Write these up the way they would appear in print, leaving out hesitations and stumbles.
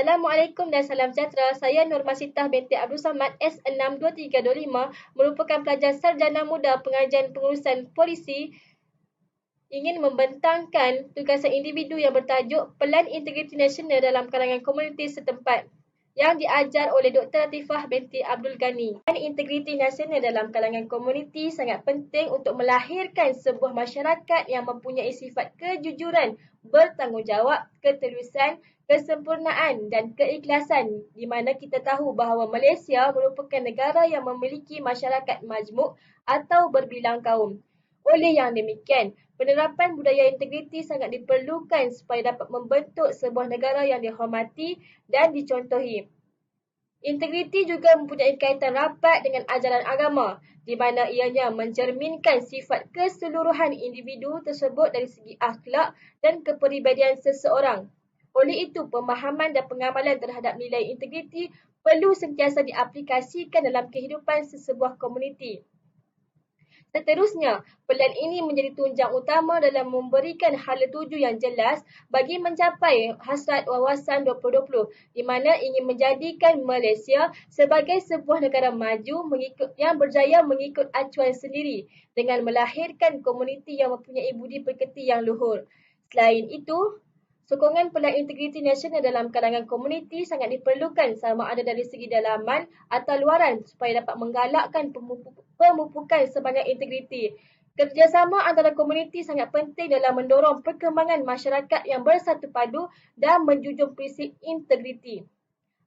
Assalamualaikum dan salam sejahtera. Saya Nur Masitah binti Abdul Samad S62325 merupakan pelajar sarjana muda pengajian pengurusan polisi ingin membentangkan tugasan individu yang bertajuk Pelan Integriti Nasional dalam kalangan komuniti setempat yang diajar oleh Dr. Latifah binti Abdul Ghani. Pelan Integriti Nasional dalam kalangan komuniti sangat penting untuk melahirkan sebuah masyarakat yang mempunyai sifat kejujuran, bertanggungjawab, ketulusan, kesempurnaan dan keikhlasan, di mana kita tahu bahawa Malaysia merupakan negara yang memiliki masyarakat majmuk atau berbilang kaum. Oleh yang demikian, penerapan budaya integriti sangat diperlukan supaya dapat membentuk sebuah negara yang dihormati dan dicontohi. Integriti juga mempunyai kaitan rapat dengan ajaran agama, di mana ianya mencerminkan sifat keseluruhan individu tersebut dari segi akhlak dan kepribadian seseorang. Oleh itu, pemahaman dan pengamalan terhadap nilai integriti perlu sentiasa diaplikasikan dalam kehidupan sesebuah komuniti. Seterusnya, pelan ini menjadi tunjang utama dalam memberikan hala tuju yang jelas bagi mencapai hasrat wawasan 2020, di mana ingin menjadikan Malaysia sebagai sebuah negara maju yang berjaya mengikut acuan sendiri dengan melahirkan komuniti yang mempunyai budi pekerti yang luhur. Selain itu, sokongan pelan integriti nasional dalam kalangan komuniti sangat diperlukan sama ada dari segi dalaman atau luaran supaya dapat menggalakkan pemupukan semangat integriti. Kerjasama antara komuniti sangat penting dalam mendorong perkembangan masyarakat yang bersatu padu dan menjunjung prinsip integriti.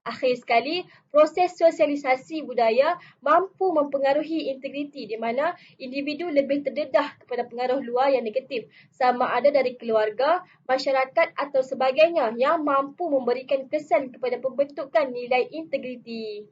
Akhir sekali, proses sosialisasi budaya mampu mempengaruhi integriti di mana individu lebih terdedah kepada pengaruh luar yang negatif, sama ada dari keluarga, masyarakat atau sebagainya yang mampu memberikan kesan kepada pembentukan nilai integriti.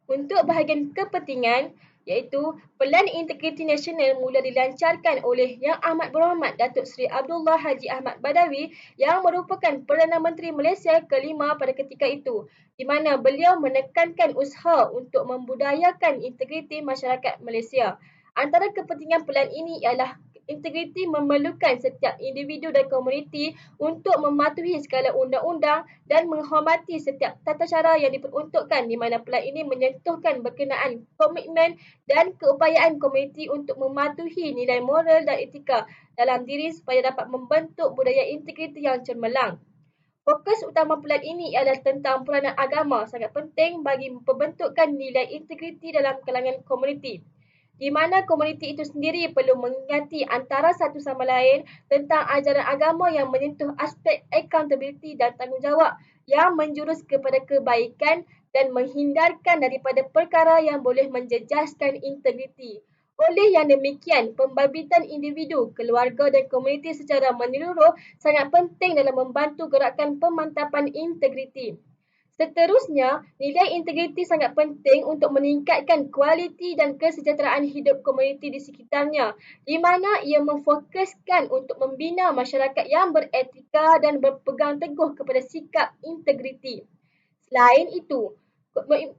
Untuk bahagian kepentingan, iaitu Pelan Integriti Nasional mula dilancarkan oleh Yang Amat Berhormat Datuk Seri Abdullah Haji Ahmad Badawi yang merupakan Perdana Menteri Malaysia kelima pada ketika itu, di mana beliau menekankan usaha untuk membudayakan integriti masyarakat Malaysia. Antara kepentingan pelan ini ialah integriti memerlukan setiap individu dan komuniti untuk mematuhi segala undang-undang dan menghormati setiap tata cara yang diperuntukkan, di mana pelan ini menyentuhkan berkenaan komitmen dan keupayaan komuniti untuk mematuhi nilai moral dan etika dalam diri supaya dapat membentuk budaya integriti yang cemerlang. Fokus utama pelan ini ialah tentang peranan agama sangat penting bagi pembentukan nilai integriti dalam kalangan komuniti, di mana komuniti itu sendiri perlu mengingati antara satu sama lain tentang ajaran agama yang menyentuh aspek accountability dan tanggungjawab yang menjurus kepada kebaikan dan menghindarkan daripada perkara yang boleh menjejaskan integriti. Oleh yang demikian, pembabituan individu, keluarga dan komuniti secara menyeluruh sangat penting dalam membantu gerakan pemantapan integriti. Seterusnya, nilai integriti sangat penting untuk meningkatkan kualiti dan kesejahteraan hidup komuniti di sekitarnya, di mana ia memfokuskan untuk membina masyarakat yang beretika dan berpegang teguh kepada sikap integriti. Selain itu,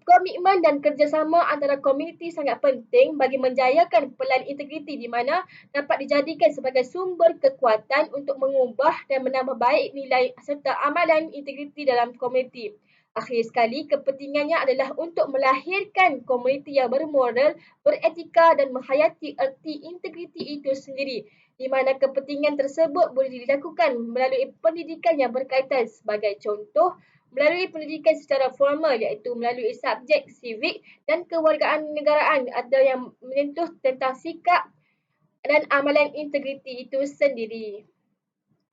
komitmen dan kerjasama antara komuniti sangat penting bagi menjayakan pelan integriti, di mana dapat dijadikan sebagai sumber kekuatan untuk mengubah dan menambah baik nilai serta amalan integriti dalam komuniti. Akhir sekali, kepentingannya adalah untuk melahirkan komuniti yang bermoral, beretika dan menghayati erti integriti itu sendiri, di mana kepentingan tersebut boleh dilakukan melalui pendidikan yang berkaitan. Sebagai contoh, melalui pendidikan secara formal iaitu melalui subjek civic dan kewargaan negaraan atau yang menyentuh tentang sikap dan amalan integriti itu sendiri.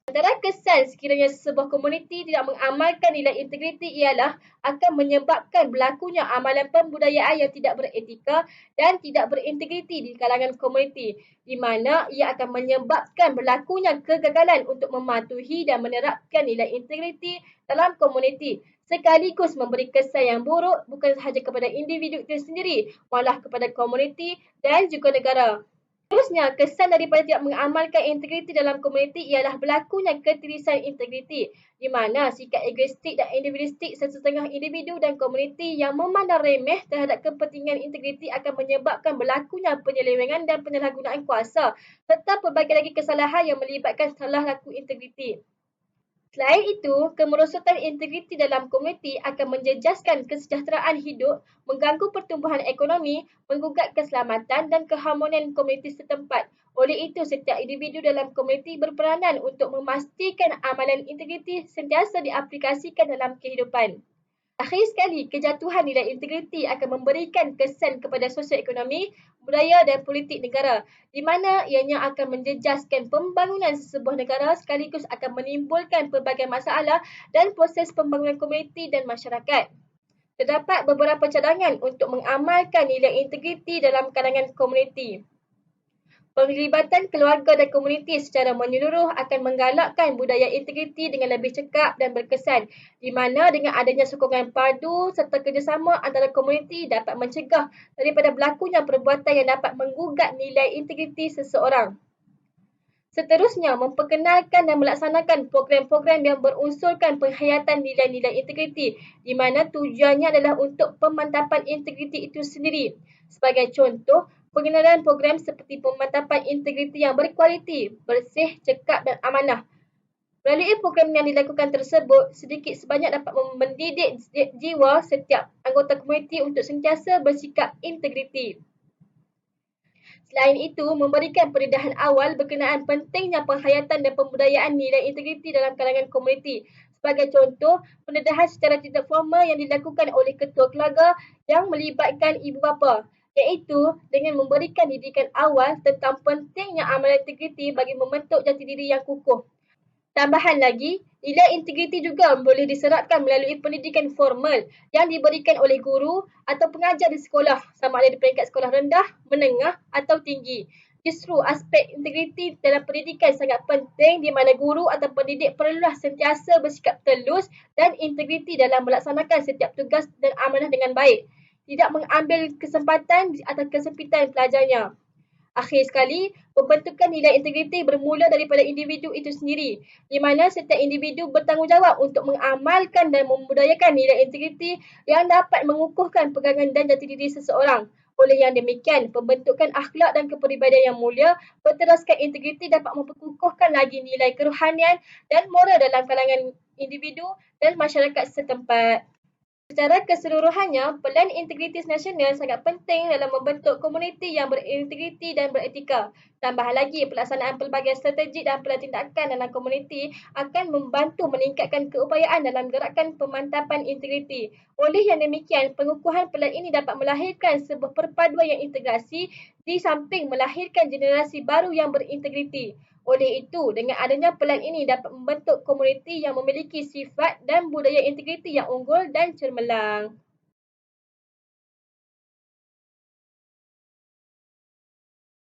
Antara kesan sekiranya sebuah komuniti tidak mengamalkan nilai integriti ialah akan menyebabkan berlakunya amalan pembudayaan yang tidak beretika dan tidak berintegriti di kalangan komuniti, di mana ia akan menyebabkan berlakunya kegagalan untuk mematuhi dan menerapkan nilai integriti dalam komuniti, sekaligus memberi kesan yang buruk bukan sahaja kepada individu itu sendiri, malah kepada komuniti dan juga negara. Seterusnya, kesan daripada tidak mengamalkan integriti dalam komuniti ialah berlakunya ketirisan integriti, di mana sikap egoistik dan individualistik sesetengah individu dan komuniti yang memandang remeh terhadap kepentingan integriti akan menyebabkan berlakunya penyelewengan dan penyalahgunaan kuasa serta pelbagai lagi kesalahan yang melibatkan salah laku integriti. Selain itu, kemerosotan integriti dalam komuniti akan menjejaskan kesejahteraan hidup, mengganggu pertumbuhan ekonomi, menggugat keselamatan dan keharmonian komuniti setempat. Oleh itu, setiap individu dalam komuniti berperanan untuk memastikan amalan integriti sentiasa diaplikasikan dalam kehidupan. Akhir sekali, kejatuhan nilai integriti akan memberikan kesan kepada sosioekonomi, budaya dan politik negara, di mana ianya akan menjejaskan pembangunan sesebuah negara sekaligus akan menimbulkan pelbagai masalah dan proses pembangunan komuniti dan masyarakat. Terdapat beberapa cadangan untuk mengamalkan nilai integriti dalam kalangan komuniti. Penglibatan keluarga dan komuniti secara menyeluruh akan menggalakkan budaya integriti dengan lebih cekap dan berkesan, di mana dengan adanya sokongan padu serta kerjasama antara komuniti dapat mencegah daripada berlakunya perbuatan yang dapat menggugat nilai integriti seseorang. Seterusnya, memperkenalkan dan melaksanakan program-program yang berunsurkan penghayatan nilai-nilai integriti, di mana tujuannya adalah untuk pemantapan integriti itu sendiri. Sebagai contoh, pengenalan program seperti pemantapan integriti yang berkualiti, bersih, cekap dan amanah. Melalui program yang dilakukan tersebut, sedikit sebanyak dapat mendidik jiwa setiap anggota komuniti untuk sentiasa bersikap integriti. Selain itu, memberikan pendedahan awal berkenaan pentingnya penghayatan dan pembudayaan nilai integriti dalam kalangan komuniti. Sebagai contoh, pendedahan secara tidak formal yang dilakukan oleh ketua keluarga yang melibatkan ibu bapa, iaitu dengan memberikan didikan awal tentang pentingnya amalan integriti bagi membentuk jati diri yang kukuh. Tambahan lagi, nilai integriti juga boleh diserapkan melalui pendidikan formal yang diberikan oleh guru atau pengajar di sekolah, sama ada di peringkat sekolah rendah, menengah atau tinggi. Justru aspek integriti dalam pendidikan sangat penting di mana guru atau pendidik perlulah sentiasa bersikap telus dan integriti dalam melaksanakan setiap tugas dan amanah dengan baik. Tidak mengambil kesempatan atau kesempitan pelajarnya. Akhir sekali, pembentukan nilai integriti bermula daripada individu itu sendiri, di mana setiap individu bertanggungjawab untuk mengamalkan dan membudayakan nilai integriti yang dapat mengukuhkan pegangan dan jati diri seseorang. Oleh yang demikian, pembentukan akhlak dan kepribadian yang mulia berteraskan integriti dapat memperkukuhkan lagi nilai kerohanian dan moral dalam kalangan individu dan masyarakat setempat. Secara keseluruhannya, pelan integritis nasional sangat penting dalam membentuk komuniti yang berintegriti dan beretika. Tambah lagi, pelaksanaan pelbagai strategi dan pelan tindakan dalam komuniti akan membantu meningkatkan keupayaan dalam gerakan pemantapan integriti. Oleh yang demikian, pengukuhan pelan ini dapat melahirkan sebuah perpaduan yang integrasi di samping melahirkan generasi baru yang berintegriti. Oleh itu, dengan adanya pelan ini dapat membentuk komuniti yang memiliki sifat dan budaya integriti yang unggul dan cemerlang.